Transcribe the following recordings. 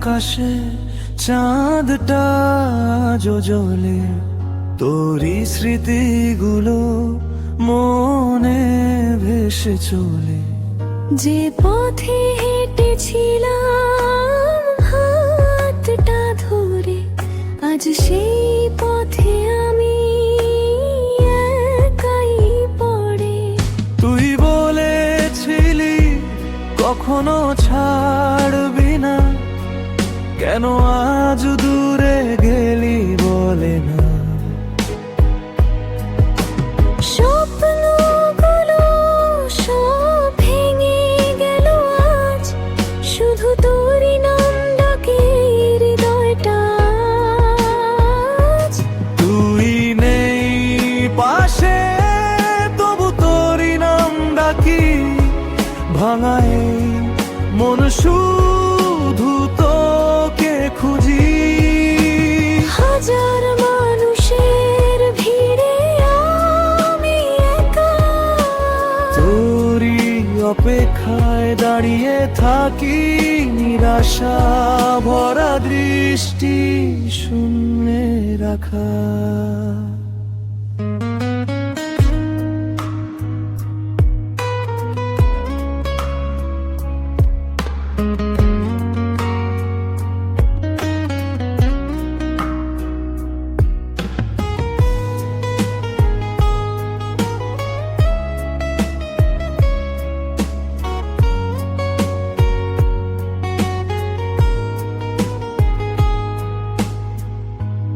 আকাশে চাঁদটা জ্বলে, তোরই স্মৃতিগুলো মনে ভেসে চলে। যে পথে হেঁটেছিলাম হাতটা ধরে, আজ সেই পথে আমি একাই পড়ে। তুই বলেছিলি কখনো ছাড়বি না, কেন আজ দূরে গেলি বলে না। স্বপ্নগুলো সব ভেঙে গেল আজ, শুধু তোরই নাম ডাকে হৃদয়টা আজ। তুই নেই পাশে, তবু তোরই নাম ডাকি। ভাঙায় মন শুধু তোকে খুঁজি। হাজার মানুষের ভিড়ে আমি একা, তোরই অপেক্ষায় দাঁড়িয়ে থাকি। নিরাশা ভরা দৃষ্টি শূন্যে রাখা।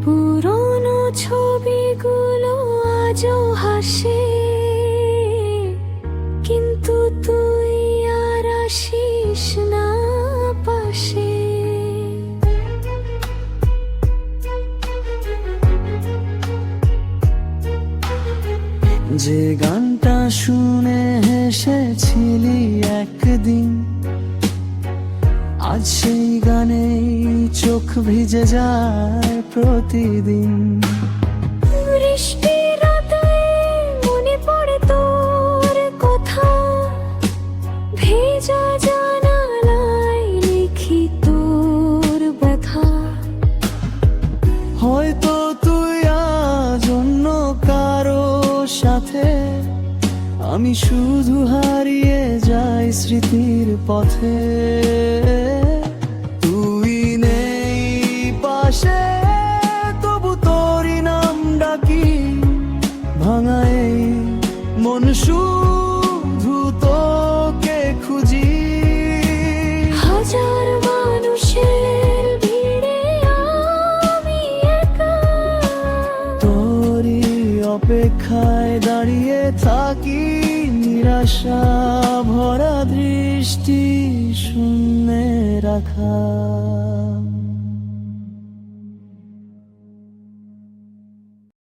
পুরনো ছবিগুলো আজও হাসে, কিন্তু তুই আর আসিস না পাশে। যে গানটা শুনে হেসেছিলি একদিন, আজ সেই গানেই চোখ ভিজে যায় প্রতিদিন। বৃষ্টির রাতে মনে পড়ে তোর কথা, ভেজা জানালায় লিখি তোর ব্যথা। হয়তো তুই আজ অন্য কারো সাথে, আমি শুধু হারিয়ে যাই স্মৃতির পথে। তুই নেই পাশে, তবু তোরই নাম ডাকি। ভাঙায় মন শুধু তোকে খুঁজি। হাজার মানুষের ভিড়ে আমি একা, তোরই অপেক্ষায় দাঁড়িয়ে থাকি। নিরাশা ভরা দৃষ্টি শূন্যে রাখা।